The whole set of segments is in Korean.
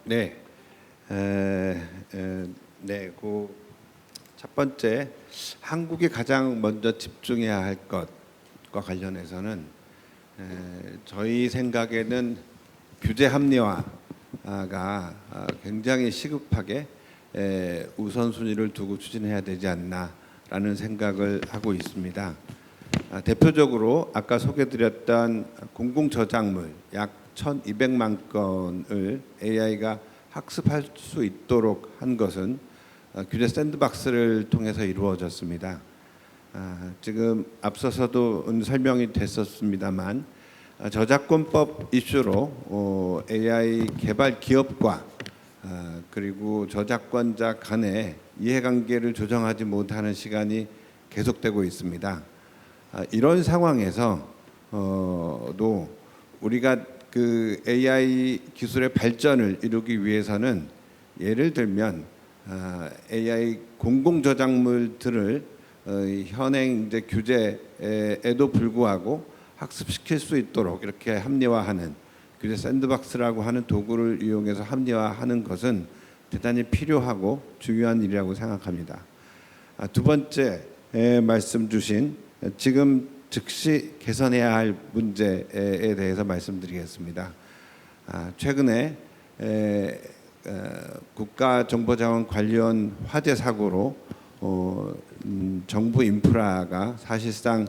네, 네, 그 첫 번째 한국이 가장 먼저 집중해야 할 것과 관련해서는 저희 생각에는 규제 합리화가 굉장히 시급하게 우선순위를 두고 추진해야 되지 않나라는 생각을 하고 있습니다. 대표적으로 아까 소개드렸던 공공저작물 약 1,200만 건을 AI가 학습할 수 있도록 한 것은 규제 샌드박스를 통해서 이루어졌습니다. 지금 앞서서도 설명이 됐었습니다만 저작권법 이슈로 AI 개발 기업과 그리고 저작권자 간의 이해관계를 조정하지 못하는 시간이 계속되고 있습니다. 이런 상황에서 도 우리가 그 AI 기술의 발전을 이루기 위해서는 예를 들면 AI 공공 저작물들을 현행 이제 규제에도 불구하고 학습시킬 수 있도록 이렇게 합리화하는 규제 샌드박스라고 하는 도구를 이용해서 합리화하는 것은 대단히 필요하고 중요한 일이라고 생각합니다. 두 번째 말씀 주신 지금 즉시 개선해야 할 문제에 대해서 말씀드리겠습니다. 최근에 국가정보자원관리원 화재 사고로 정부 인프라가 사실상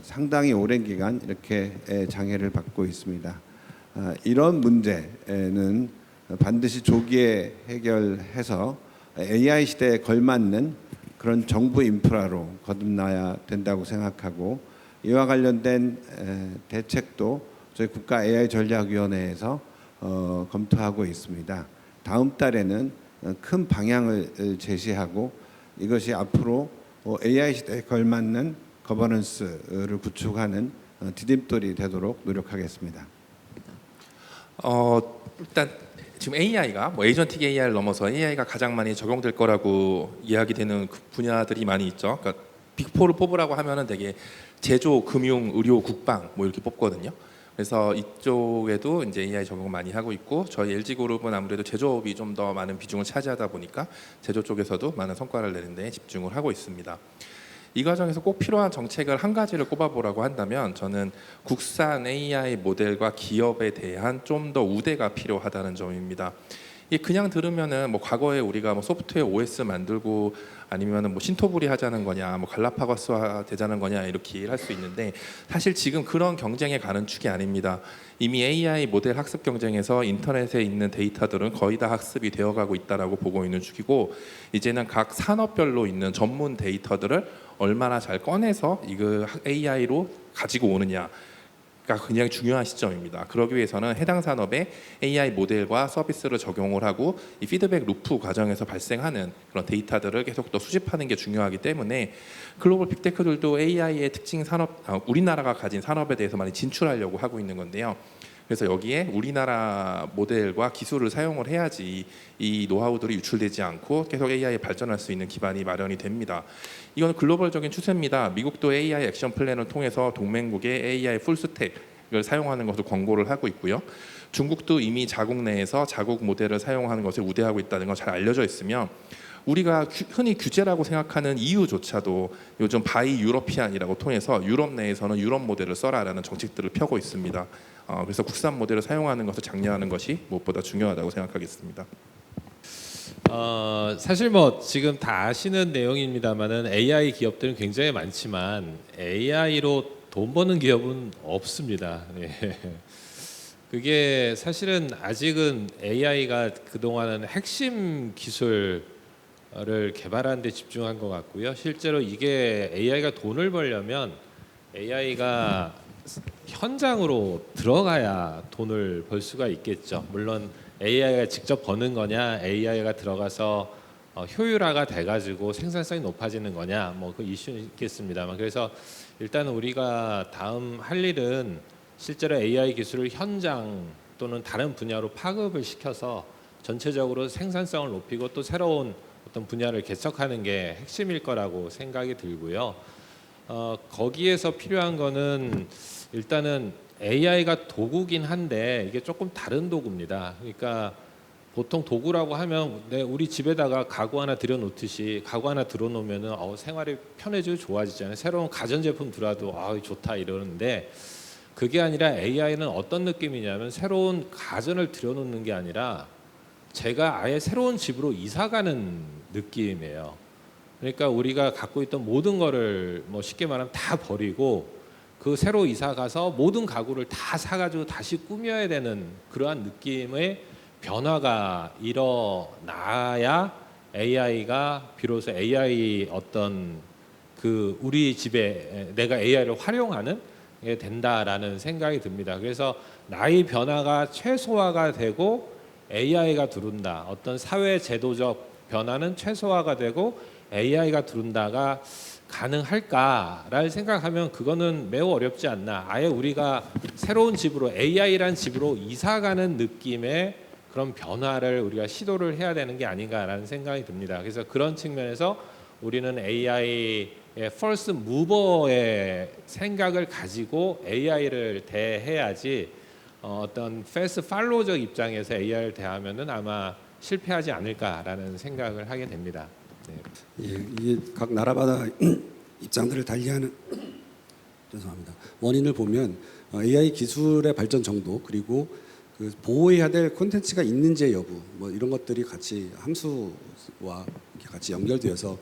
상당히 오랜 기간 이렇게 장애를 받고 있습니다. 이런 문제는 반드시 조기에 해결해서 AI 시대에 걸맞는 그런 정부 인프라로 거듭나야 된다고 생각하고 이와 관련된 대책도 저희 국가 AI 전략위원회에서 검토하고 있습니다. 다음 달에는 큰 방향을 제시하고 이것이 앞으로 AI 시대에 걸맞는 거버넌스를 구축하는 디딤돌이 되도록 노력하겠습니다. 일단 지금 AI가 뭐 에이전틱 AI를 넘어서 AI가 가장 많이 적용될 거라고 이야기되는 분야들이 많이 있죠. 그러니까 빅4를 뽑으라고 하면은 되게 제조, 금융, 의료, 국방 뭐 이렇게 뽑거든요. 그래서 이쪽에도 이제 AI 적용을 많이 하고 있고 저희 LG그룹은 아무래도 제조업이 좀 더 많은 비중을 차지하다 보니까 제조 쪽에서도 많은 성과를 내는 데 집중을 하고 있습니다. 이 과정에서 꼭 필요한 정책을 한 가지를 꼽아보라고 한다면 저는 국산 AI 모델과 기업에 대한 좀 더 우대가 필요하다는 점입니다. 이게 그냥 들으면은 뭐 과거에 우리가 뭐 소프트웨어 OS 만들고 아니면은 뭐 신토부리 하자는 거냐, 뭐 갈라파고스화 되자는 거냐 이렇게 할 수 있는데 사실 지금 그런 경쟁에 가는 축이 아닙니다. 이미 AI 모델 학습 경쟁에서 인터넷에 있는 데이터들은 거의 다 학습이 되어가고 있다라고 보고 있는 축이고 이제는 각 산업별로 있는 전문 데이터들을 얼마나 잘 꺼내서 이거 AI로 가지고 오느냐. 가 굉장히 중요한 시점입니다. 그러기 위해서는 해당 산업에 AI 모델과 서비스를 적용을 하고 이 피드백 루프 과정에서 발생하는 그런 데이터들을 계속 또 수집하는 게 중요하기 때문에 글로벌 빅테크들도 AI의 특징 산업, 우리나라가 가진 산업에 대해서 많이 진출하려고 하고 있는 건데요. 그래서 여기에 우리나라 모델과 기술을 사용을 해야지 이 노하우들이 유출되지 않고 계속 AI에 발전할 수 있는 기반이 마련이 됩니다. 이건 글로벌적인 추세입니다. 미국도 AI 액션 플랜을 통해서 동맹국의 AI 풀스택을 사용하는 것을 권고를 하고 있고요. 중국도 이미 자국 내에서 자국 모델을 사용하는 것을 우대하고 있다는 건 잘 알려져 있으며 우리가 흔히 규제라고 생각하는 EU조차도 요즘 바이 유러피안이라고 통해서 유럽 내에서는 유럽 모델을 써라라는 정책들을 펴고 있습니다. 그래서 국산 모델을 사용하는 것을 장려하는 것이 무엇보다 중요하다고 생각하겠습니다. 사실 뭐 지금 다 아시는 내용입니다만은 AI 기업들은 굉장히 많지만 AI로 돈 버는 기업은 없습니다. 네. 그게 사실은 아직은 AI가 그동안은 핵심 기술을 개발하는 데 집중한 것 같고요. 실제로 이게 AI가 돈을 벌려면 AI가 현장으로 들어가야 돈을 벌 수가 있겠죠. 물론 AI가 직접 버는 거냐, AI가 들어가서 효율화가 돼가지고 생산성이 높아지는 거냐, 뭐 그 이슈는 있겠습니다만, 그래서 일단 우리가 다음 할 일은 실제로 AI 기술을 현장 또는 다른 분야로 파급을 시켜서 전체적으로 생산성을 높이고 또 새로운 어떤 분야를 개척하는 게 핵심일 거라고 생각이 들고요. 거기에서 필요한 거는 일단은 AI가 도구긴 한데 이게 조금 다른 도구입니다. 그러니까 보통 도구라고 하면 우리 집에다가 가구 하나 들여놓듯이 가구 하나 들어놓으면은 생활이 편해지고 좋아지잖아요. 새로운 가전제품 들어와도 좋다 이러는데 그게 아니라 AI는 어떤 느낌이냐면 새로운 가전을 들여놓는 게 아니라 제가 아예 새로운 집으로 이사가는 느낌이에요. 그러니까 우리가 갖고 있던 모든 거를 뭐 쉽게 말하면 다 버리고 그 새로 이사 가서 모든 가구를 다 사가지고 다시 꾸며야 되는 그러한 느낌의 변화가 일어나야 AI가 비로소 AI 어떤 그 우리 집에 내가 AI를 활용하는 게 된다라는 생각이 듭니다. 그래서 나의 변화가 최소화가 되고 AI가 들어온다. 어떤 사회 제도적 변화는 최소화가 되고 AI가 들어온다가 가능할까를 생각하면 그거는 매우 어렵지 않나. 아예 우리가 새로운 집으로 AI란 집으로 이사가는 느낌의 그런 변화를 우리가 시도를 해야 되는 게 아닌가라는 생각이 듭니다. 그래서 그런 측면에서 우리는 AI의 first mover의 생각을 가지고 AI를 대해야지 어떤 fast follow적 입장에서 AI를 대하면은 아마 실패하지 않을까라는 생각을 하게 됩니다. 네. 예, 이게 각 나라마다 입장들을 달리하는 죄송합니다. 원인을 보면 AI 기술의 발전 정도 그리고 그 보호해야 될 콘텐츠가 있는지의 여부 뭐 이런 것들이 같이 함수와 이렇게 같이 연결되어서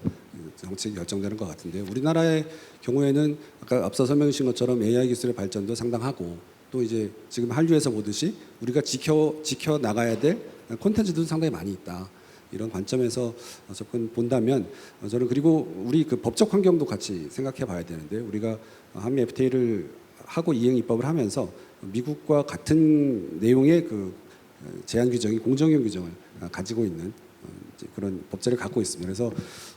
정책이 결정되는 것 같은데 우리나라의 경우에는 아까 앞서 설명해 주신 것처럼 AI 기술의 발전도 상당하고 또 이제 지금 한류에서 보듯이 우리가 지켜 나가야 될 콘텐츠도 상당히 많이 있다. 이런 관점에서 접근 본다면 저는 그리고 우리 그 법적 환경도 같이 생각해 봐야 되는데 우리가 한미 FTA를 하고 이행 입법을 하면서 미국과 같은 내용의 그 제한 규정이 공정용 규정을 가지고 있는 그런 법제를 갖고 있습니다. 그래서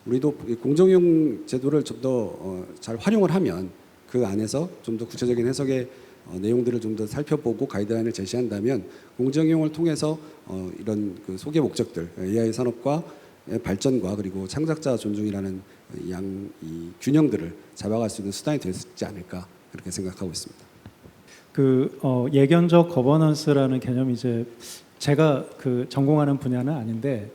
우리도 공정용 제도를 좀 더 잘 활용을 하면 그 안에서 좀 더 구체적인 해석의 내용들을 좀 더 살펴보고 가이드라인을 제시한다면 공정용을 통해서 이런 그 소개 목적들 AI 산업과 발전과 그리고 창작자 존중이라는 이 균형들을 잡아갈 수 있는 수단이 되지 않을까 그렇게 생각하고 있습니다. 예견적 거버넌스라는 개념이 이제 제가 그 전공하는 분야는 아닌데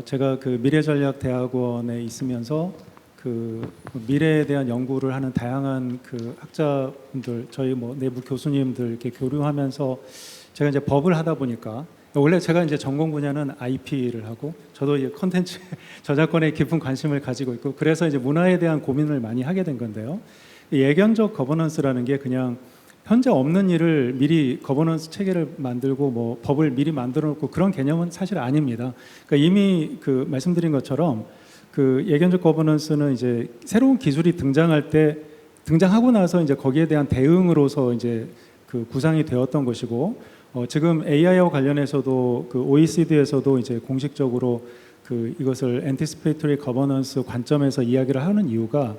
제가 그 미래전략대학원에 있으면서 그 미래에 대한 연구를 하는 다양한 그 학자분들 저희 뭐 내부 교수님들 이렇게 교류하면서 제가 이제 법을 하다 보니까 원래 제가 이제 전공 분야는 IP를 하고 저도 이 콘텐츠 저작권에 깊은 관심을 가지고 있고 그래서 이제 문화에 대한 고민을 많이 하게 된 건데요. 예견적 거버넌스라는 게 그냥 현재 없는 일을 미리 거버넌스 체계를 만들고 뭐 법을 미리 만들어 놓고 그런 개념은 사실 아닙니다. 그러니까 이미 그 말씀드린 것처럼 그 예견적 거버넌스는 이제 새로운 기술이 등장하고 나서 이제 거기에 대한 대응으로서 이제 그 구상이 되었던 것이고 지금 AI와 관련해서도 그 OECD에서도 이제 공식적으로 그 이것을 anticipatory governance 관점에서 이야기를 하는 이유가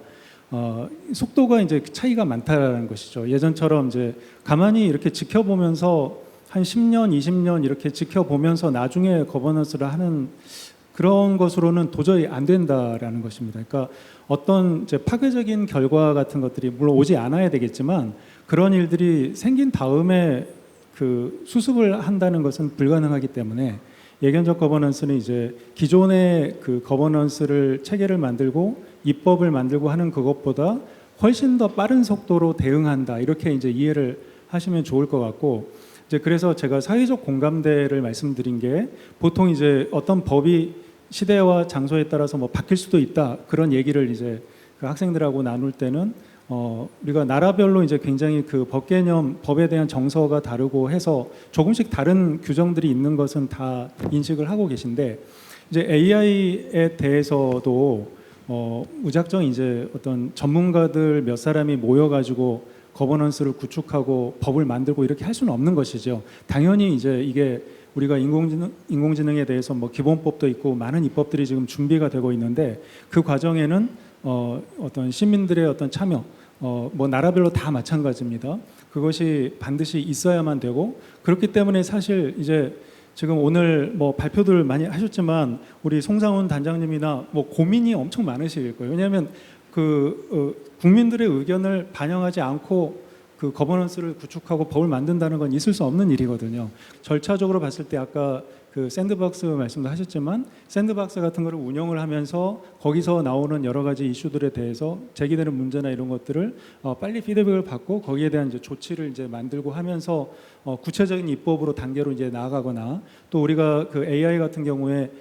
속도가 이제 차이가 많다라는 것이죠. 예전처럼 이제 가만히 이렇게 지켜보면서 한 10년, 20년 이렇게 지켜보면서 나중에 거버넌스를 하는 그런 것으로는 도저히 안 된다라는 것입니다. 그러니까 어떤 이제 파괴적인 결과 같은 것들이 물론 오지 않아야 되겠지만 그런 일들이 생긴 다음에 그 수습을 한다는 것은 불가능하기 때문에 예견적 거버넌스는 이제 기존의 그 거버넌스를 체계를 만들고 입법을 만들고 하는 그것보다 훨씬 더 빠른 속도로 대응한다 이렇게 이제 이해를 하시면 좋을 것 같고 이제 그래서 제가 사회적 공감대를 말씀드린 게 보통 이제 어떤 법이 시대와 장소에 따라서 뭐 바뀔 수도 있다 그런 얘기를 이제 그 학생들하고 나눌 때는 우리가 나라별로 이제 굉장히 그 법 개념, 법에 대한 정서가 다르고 해서 조금씩 다른 규정들이 있는 것은 다 인식을 하고 계신데 이제 AI에 대해서도 무작정 이제 어떤 전문가들 몇 사람이 모여가지고 거버넌스를 구축하고 법을 만들고 이렇게 할 수는 없는 것이죠. 당연히 이제 이게 우리가 인공지능에 대해서 뭐 기본법도 있고 많은 입법들이 지금 준비가 되고 있는데 그 과정에는 어떤 시민들의 어떤 참여, 뭐 나라별로 다 마찬가지입니다. 그것이 반드시 있어야만 되고 그렇기 때문에 사실 이제 지금 오늘 뭐 발표들 많이 하셨지만 우리 송상훈 단장님이나 뭐 고민이 엄청 많으실 거예요. 왜냐하면 국민들의 의견을 반영하지 않고 그 거버넌스를 구축하고 법을 만든다는 건 있을 수 없는 일이거든요. 절차적으로 봤을 때 아까 그 샌드박스 말씀도 하셨지만 샌드박스 같은 거를 운영을 하면서 거기서 나오는 여러 가지 이슈들에 대해서 제기되는 문제나 이런 것들을 빨리 피드백을 받고 거기에 대한 이제 조치를 이제 만들고 하면서 구체적인 입법으로 단계로 이제 나아가거나 또 우리가 그 AI 같은 경우에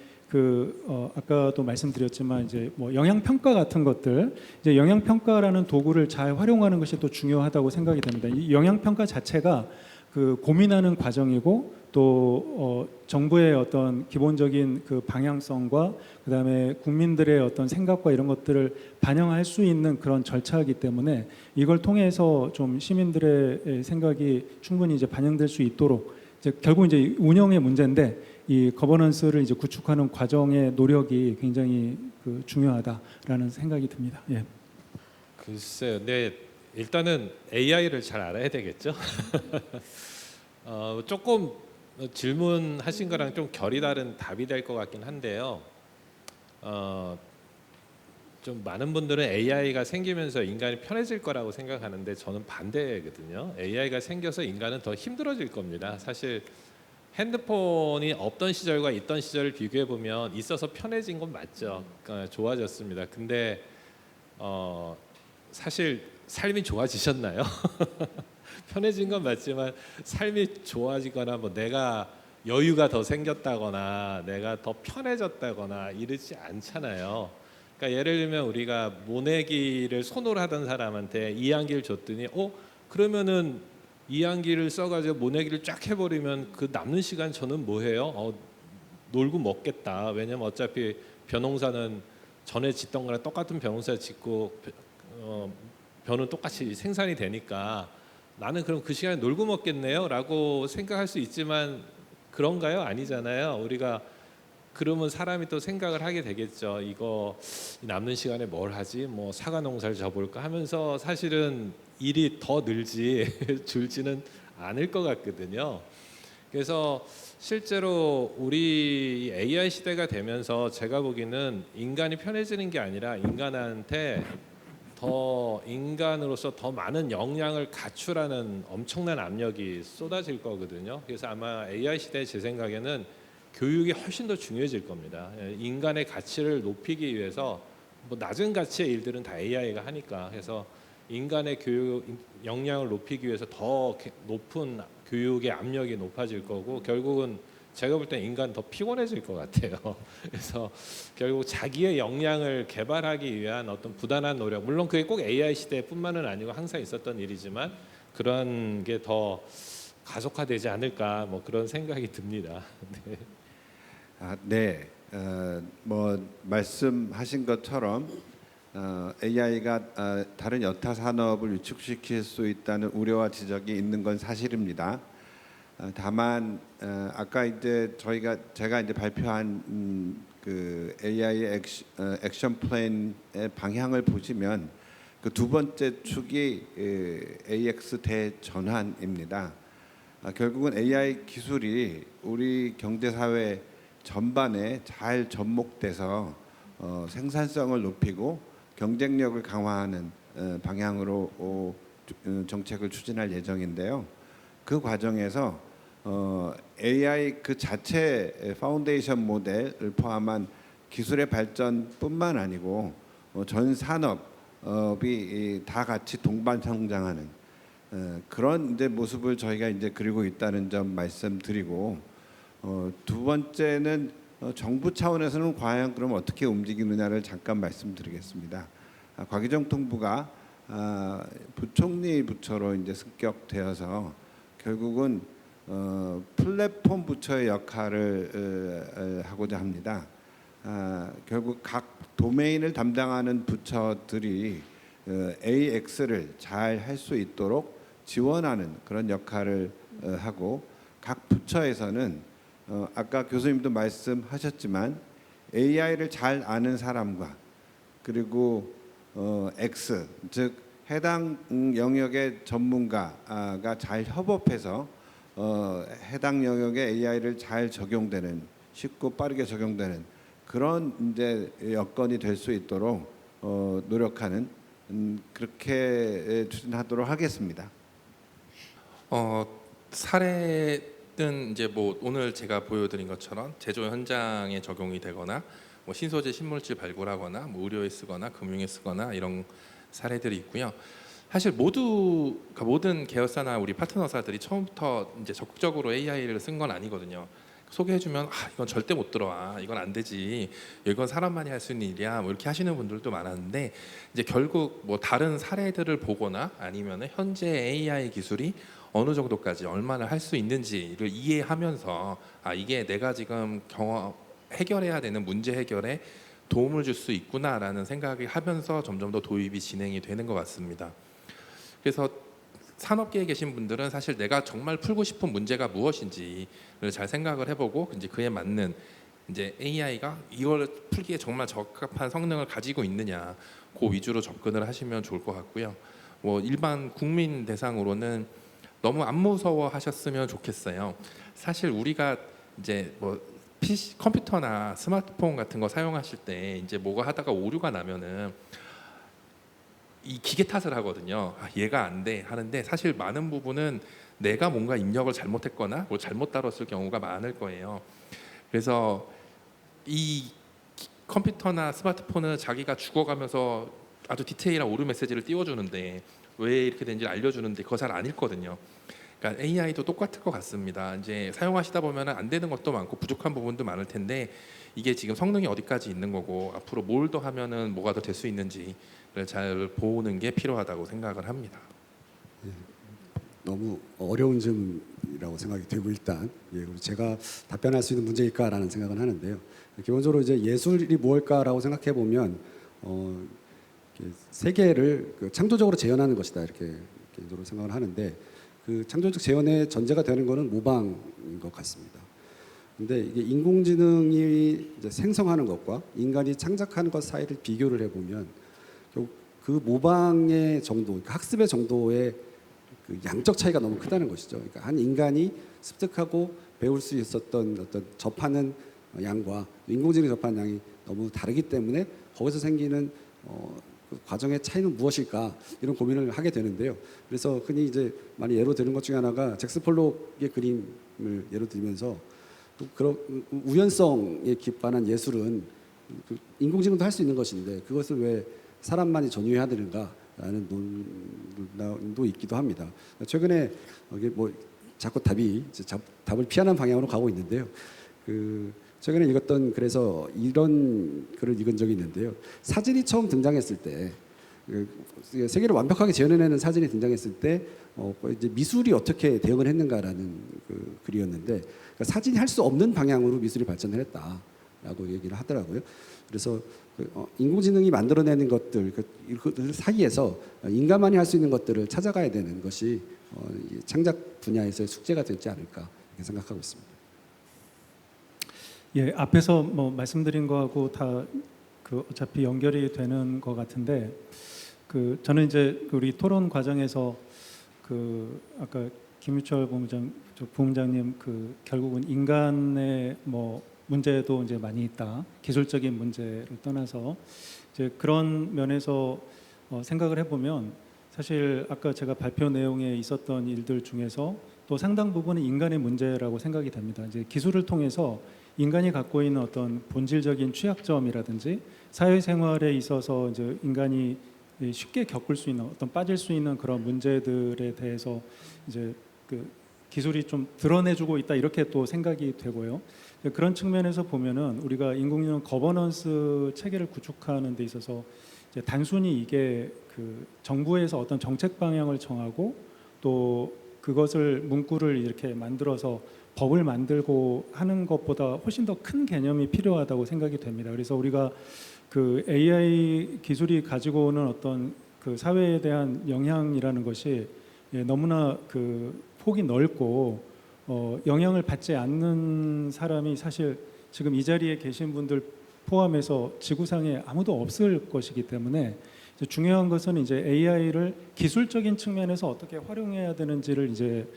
아까도 말씀드렸지만 이제 뭐 영향 평가 같은 것들 이제 영향 평가라는 도구를 잘 활용하는 것이 또 중요하다고 생각이 됩니다. 이 영향 평가 자체가 그 고민하는 과정이고 또 정부의 어떤 기본적인 그 방향성과 그다음에 국민들의 어떤 생각과 이런 것들을 반영할 수 있는 그런 절차이기 때문에 이걸 통해서 좀 시민들의 생각이 충분히 이제 반영될 수 있도록 이제 결국 이제 운영의 문제인데 이 거버넌스를 이제 구축하는 과정의 노력이 굉장히 그 중요하다라는 생각이 듭니다. 예. 글쎄요. 네, 일단은 AI를 잘 알아야 되겠죠. 조금 질문하신 거랑 좀 결이 다른 답이 될 것 같긴 한데요. 좀 많은 분들은 AI가 생기면서 인간이 편해질 거라고 생각하는데 저는 반대거든요. AI가 생겨서 인간은 더 힘들어질 겁니다. 사실 핸드폰이 없던 시절과 있던 시절을 비교해 보면 있어서 편해진 건 맞죠. 그러니까 좋아졌습니다. 근데 사실 삶이 좋아지셨나요? 편해진 건 맞지만 삶이 좋아지거나 뭐 내가 여유가 더 생겼다거나 내가 더 편해졌다거나 이러지 않잖아요. 그러니까 예를 들면 우리가 모내기를 손으로 하던 사람한테 이항기를 줬더니 그러면은 이항기를 써가지고 모내기를 쫙 해버리면 그 남는 시간 저는 뭐 해요? 놀고 먹겠다. 왜냐면 어차피 벼농사는 전에 짓던 거랑 똑같은 벼농사 짓고 벼는 똑같이 생산이 되니까 나는 그럼 그 시간에 놀고 먹겠네요 라고 생각할 수 있지만 그런가요? 아니잖아요. 우리가 그러면 사람이 또 생각을 하게 되겠죠. 이거 남는 시간에 뭘 하지? 뭐 사과 농사를 져볼까 하면서 사실은 일이 더 늘지 줄지는 않을 것 같거든요. 그래서 실제로 우리 AI 시대가 되면서 제가 보기에는 인간이 편해지는 게 아니라 인간한테 더 인간으로서 더 많은 역량을 갖추라는 엄청난 압력이 쏟아질 거거든요. 그래서 아마 AI 시대 제 생각에는 교육이 훨씬 더 중요해질 겁니다. 인간의 가치를 높이기 위해서 뭐 낮은 가치의 일들은 다 AI가 하니까 그래서 인간의 교육 역량을 높이기 위해서 더 높은 교육의 압력이 높아질 거고 결국은 제가 볼 때 인간 더 피곤해질 것 같아요. 그래서 결국 자기의 역량을 개발하기 위한 어떤 부단한 노력, 물론 그게 꼭 AI 시대뿐만은 아니고 항상 있었던 일이지만 그런 게 더 가속화되지 않을까 뭐 그런 생각이 듭니다. 네. 네. 뭐 말씀하신 것처럼 AI가 다른 여타 산업을 위축시킬 수 있다는 우려와 지적이 있는 건 사실입니다. 다만 아까 이제 제가 이제 발표한 그 AI 액션 플랜의 방향을 보시면 그 두 번째 축이 AX 대전환입니다. 결국은 AI 기술이 우리 경제 사회 전반에 잘 접목돼서 생산성을 높이고 경쟁력을 강화하는 방향으로 정책을 추진할 예정인데요. 그 과정에서 AI 그 자체 파운데이션 모델을 포함한 기술의 발전뿐만 아니고 전 산업이 다 같이 동반 성장하는 그런 이제 모습을 저희가 이제 그리고 있다는 점 말씀드리고 두 번째는 정부 차원에서는 과연 그럼 어떻게 움직이느냐를 잠깐 말씀드리겠습니다. 과기정통부가 부총리 부처로 이제 승격되어서 결국은 플랫폼 부처의 역할을 하고자 합니다. 결국 각 도메인을 담당하는 부처들이 AX를 잘 할 수 있도록 지원하는 그런 역할을 하고 각 부처에서는 아까 교수님도 말씀하셨지만 AI를 잘 아는 사람과 그리고 X 즉 해당 영역의 전문가가 잘 협업해서 해당 영역의 AI를 잘 적용되는 쉽고 빠르게 적용되는 그런 이제 여건이 될 수 있도록 노력하는 그렇게 추진하도록 하겠습니다. 사례 어쨌든 이제 뭐 오늘 제가 보여드린 것처럼 제조 현장에 적용이 되거나 뭐 신소재 신물질 발굴하거나 뭐 의료에 쓰거나 금융에 쓰거나 이런 사례들이 있고요. 사실 그러니까 모든 계열사나 우리 파트너사들이 처음부터 이제 적극적으로 AI를 쓴 건 아니거든요. 소개해주면 이건 절대 못 들어와, 이건 안 되지, 이건 사람만이 할 수 있는 일이야, 뭐 이렇게 하시는 분들도 많았는데 이제 결국 뭐 다른 사례들을 보거나 아니면은 현재 AI 기술이 어느 정도까지 얼마나 할 수 있는지를 이해하면서 이게 내가 지금 해결해야 되는 문제 해결에 도움을 줄 수 있구나라는 생각을 하면서 점점 더 도입이 진행이 되는 것 같습니다. 그래서 산업계에 계신 분들은 사실 내가 정말 풀고 싶은 문제가 무엇인지를 잘 생각을 해보고 이제 그에 맞는 이제 AI가 이걸 풀기에 정말 적합한 성능을 가지고 있느냐, 그 위주로 접근을 하시면 좋을 것 같고요. 뭐 일반 국민 대상으로는 너무 안 무서워하셨으면 좋겠어요. 사실 우리가 이제 뭐 PC, 컴퓨터나 스마트폰 같은 거 사용하실 때 이제 뭐가 하다가 오류가 나면은 이 기계 탓을 하거든요. 얘가 안 돼 하는데 사실 많은 부분은 내가 뭔가 입력을 잘못했거나 뭘 잘못 다뤘을 경우가 많을 거예요. 그래서 이 컴퓨터나 스마트폰은 자기가 죽어가면서 아주 디테일한 오류 메시지를 띄워주는데 왜 이렇게 된지 알려주는데 그거 잘 안 읽거든요. 그러니까 AI도 똑같을 것 같습니다. 이제 사용하시다 보면 안 되는 것도 많고 부족한 부분도 많을 텐데 이게 지금 성능이 어디까지 있는 거고 앞으로 뭘 더 하면은 뭐가 더 될 수 있는지를 잘 보는 게 필요하다고 생각을 합니다. 너무 어려운 질문이라고 생각이 되고 일단 제가 답변할 수 있는 문제일까라는 생각은 하는데요. 기본적으로 이제 예술이 무엇일까라고 생각해 보면 세계를 창조적으로 재현하는 것이다 이렇게 개인적으로 생각을 하는데 그 창조적 재현의 전제가 되는 것은 모방인 것 같습니다. 근데 이게 인공지능이 이제 생성하는 것과 인간이 창작하는 것 사이를 비교를 해보면 그 모방의 정도, 학습의 정도의 그 양적 차이가 너무 크다는 것이죠. 그러니까 한 인간이 습득하고 배울 수 있었던 어떤 접하는 양과 인공지능이 접하는 양이 너무 다르기 때문에 거기서 생기는 그 과정의 차이는 무엇일까 이런 고민을 하게 되는데요. 그래서 흔히 이제 많이 예로 드는 것 중에 하나가 잭스 폴록의 그림을 예로 들면서 그런 우연성에 기반한 예술은 인공지능도 할 수 있는 것인데 그것을 왜 사람만이 전유해야 되는가라는 논도 있기도 합니다. 최근에 이게 뭐 자꾸 답을 피하는 방향으로 가고 있는데요. 최근에 읽었던 그래서 이런 글을 읽은 적이 있는데요. 사진이 처음 등장했을 때 세계를 완벽하게 재현해내는 사진이 등장했을 때 이제 미술이 어떻게 대응을 했는가라는 그 글이었는데 그러니까 사진이 할 수 없는 방향으로 미술이 발전을 했다라고 얘기를 하더라고요. 그래서 인공지능이 만들어내는 것들 그 사이에서 인간만이 할 수 있는 것들을 찾아가야 되는 것이 창작 분야에서의 숙제가 되지 않을까 이렇게 생각하고 있습니다. 예, 앞에서 뭐 말씀드린 거하고 다 어차피 연결이 되는 것 같은데 저는 이제 우리 토론 과정에서 아까 김유철 부총장님 결국은 인간의 뭐 문제도 이제 많이 있다. 기술적인 문제를 떠나서 이제 그런 면에서 생각을 해보면 사실 아까 제가 발표 내용에 있었던 일들 중에서 또 상당 부분은 인간의 문제라고 생각이 됩니다. 이제 기술을 통해서 인간이 갖고 있는 어떤 본질적인 취약점이라든지 사회생활에 있어서 이제 인간이 쉽게 겪을 수 있는 빠질 수 있는 그런 문제들에 대해서 이제 기술이 좀 드러내주고 있다 이렇게 또 생각이 되고요. 그런 측면에서 보면은 우리가 인공지능 거버넌스 체계를 구축하는 데 있어서 이제 단순히 이게 정부에서 어떤 정책 방향을 정하고 또 그것을 문구를 이렇게 만들어서 법을 만들고 하는 것보다 훨씬 더 큰 개념이 필요하다고 생각이 됩니다. 그래서 우리가 AI 기술이 가지고 오는 어떤 사회에 대한 영향이라는 것이 너무나 폭이 넓고 영향을 받지 않는 사람이 사실 지금 이 자리에 계신 분들 포함해서 지구상에 아무도 없을 것이기 때문에 이제 중요한 것은 이제 AI를 기술적인 측면에서 어떻게 활용해야 되는지를 이제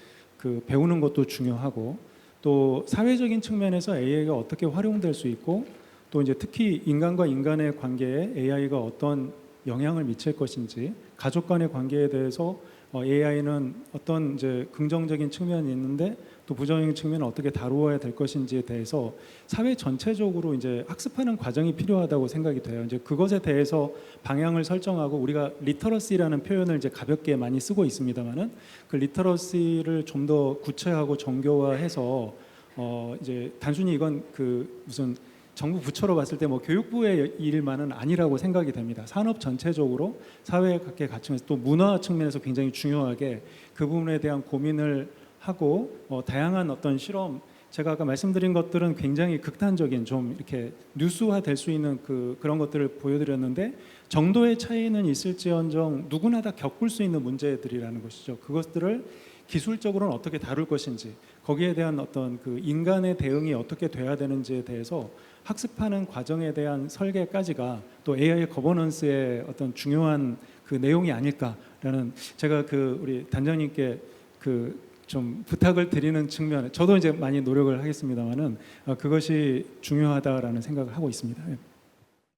배우는 것도 중요하고 또 사회적인 측면에서 AI가 어떻게 활용될 수 있고 또 이제 특히 인간과 인간의 관계에 AI가 어떤 영향을 미칠 것인지 가족 간의 관계에 대해서 AI는 어떤 이제 긍정적인 측면이 있는데 또 부정적인 측면을 어떻게 다루어야 될 것인지에 대해서 사회 전체적으로 이제 학습하는 과정이 필요하다고 생각이 돼요. 이제 그것에 대해서 방향을 설정하고 우리가 리터러시라는 표현을 이제 가볍게 많이 쓰고 있습니다만은 그 리터러시를 좀 더 구체화하고 정교화해서 이제 단순히 이건 그 무슨 정부 부처로 봤을 때 뭐 교육부의 일만은 아니라고 생각이 됩니다. 산업 전체적으로 사회 각계 가치에서 또 문화 측면에서 굉장히 중요하게 그 부분에 대한 고민을 하고 다양한 어떤 실험, 제가 아까 말씀드린 것들은 굉장히 극단적인 좀 이렇게 뉴스화 될 수 있는 그런 것들을 보여드렸는데 정도의 차이는 있을지언정 누구나 다 겪을 수 있는 문제들이라는 것이죠. 그것들을 기술적으로는 어떻게 다룰 것인지, 거기에 대한 어떤 그 인간의 대응이 어떻게 돼야 되는지에 대해서 학습하는 과정에 대한 설계까지가 또 AI 거버넌스의 어떤 중요한 그 내용이 아닐까라는, 제가 그 우리 단장님께 그 좀 부탁을 드리는 측면에 저도 이제 많이 노력을 하겠습니다만은 그것이 중요하다라는 생각을 하고 있습니다. 예.